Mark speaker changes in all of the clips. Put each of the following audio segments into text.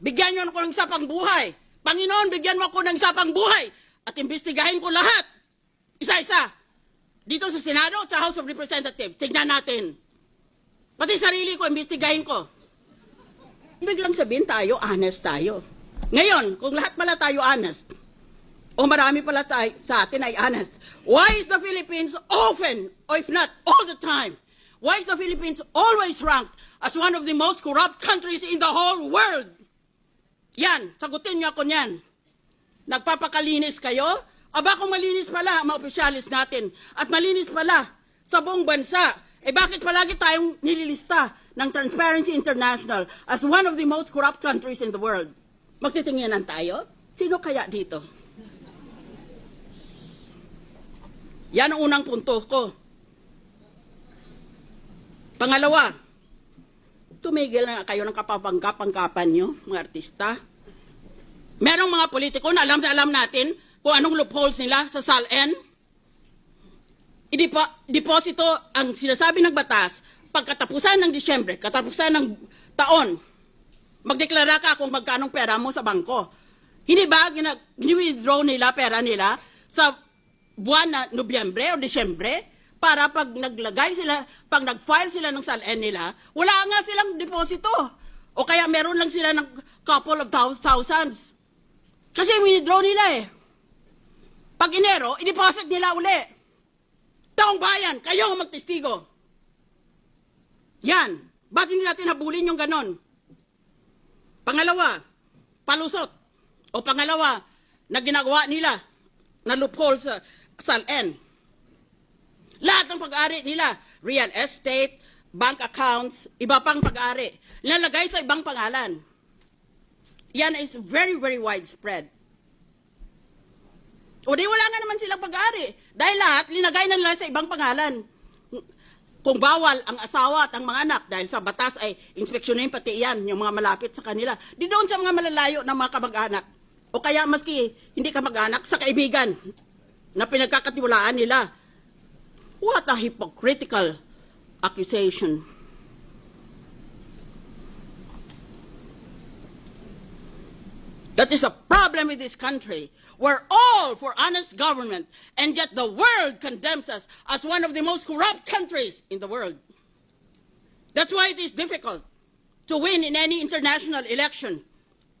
Speaker 1: Bigyan niyo ako ng isa pang buhay. Panginoon, bigyan mo ako ng isa pang buhay. At imbestigahin ko lahat. Isa-isa. Dito sa Senado at sa House of Representatives. Tignan natin. Pati sarili ko, imbestigahin ko. Biglang sabihin tayo, honest tayo. Ngayon, kung lahat pala tayo honest, o marami pala tayo sa atin ay honest, why is the Philippines often, or if not all the time, why is the Philippines always ranked as one of the most corrupt countries in the whole world? Yan, sagutin niyo ako niyan. Nagpapakalinis kayo? Aba kung malinis pala ang mga opisyalis natin at malinis pala sa buong bansa, eh bakit palagi tayong nililista ng Transparency International as one of the most corrupt countries in the world? Magtitinginan tayo? Sino kaya dito? Yan ang unang punto ko. Pangalawa, tumigil na kayo ng kapapangkapan nyo, mga artista. Merong mga politiko na alam natin kung anong loopholes nila sa SALN. Deposito ang sinasabi ng batas pagkatapusan ng Disyembre, katapusan ng taon, magdeklara ka kung magkanong pera mo sa bangko. Hindi ba gini-withdraw nila pera nila sa buwan na Nobyembre o Disyembre para pag naglagay sila, pag nag-file sila ng SALN nila, wala nga silang deposito. O kaya meron lang sila ng couple of thousands. Kasi withdraw nila eh. Pag Enero, i-deposit nila uli. Taong bayan, kayo ang magtestigo. Yan. Ba't hindi natin habulin yung ganon? Pangalawa, palusot. O pangalawa, na ginagawa nila na loophole sa SALN. Lahat ng pag-ari nila, real estate, bank accounts, iba pang pag-ari, nalagay sa ibang pangalan. Yan is very, very widespread. O di wala nga naman silang pag-ari. Dahil lahat, linagay na nila sa ibang pangalan. Kung bawal ang asawa at ang mga anak, dahil sa batas ay inspeksyonin pati yan, yung mga malapit sa kanila. Di doon sa mga malalayo na mga kamag-anak. O kaya maski hindi kamag-anak, sa kaibigan na pinagkakatiwalaan nila. What a hypocritical accusation. That is a problem with this country. We're all for honest government, and yet the world condemns us as one of the most corrupt countries in the world. That's why it is difficult to win in any international election,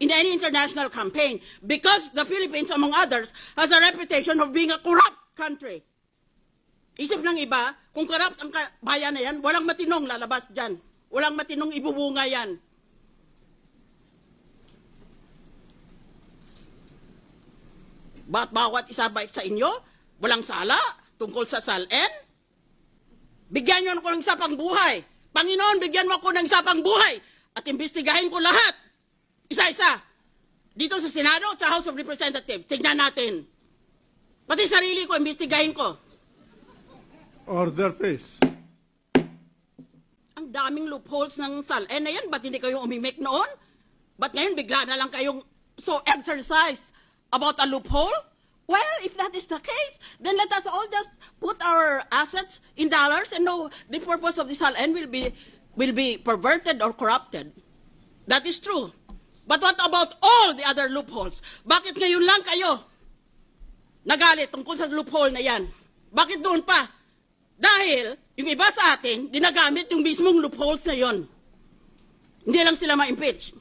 Speaker 1: in any international campaign, because the Philippines, among others, has a reputation of being a corrupt country. Isip ng iba, kung corrupt ang bayan na yan, walang matinong lalabas dyan. Walang matinong ibubunga yan. Ba't bawat isa ba sa inyo, walang sala tungkol sa SALN? Bigyan niyo ako ng isa pang buhay. Panginoon, bigyan mo ako ng isa pang buhay. At imbestigahin ko lahat. Isa-isa. Dito sa Senado at sa House of Representatives. Tignan natin. Pati sarili ko, imbestigahin ko.
Speaker 2: Order, please.
Speaker 1: Ang daming loopholes ng SALN na yan. Ba't hindi kayo umimik noon? Ba't ngayon bigla na lang kayong so exercised about a loophole? Well, if that is the case, then let us all just put our assets in dollars and know the purpose of the SALN will be perverted or corrupted. That is true. But what about all the other loopholes? Bakit ngayon lang kayo nagalit tungkol sa loophole na yan? Bakit doon pa? Dahil yung iba sa atin, ginagamit yung mismong loopholes na yon. Hindi lang sila ma-impeach.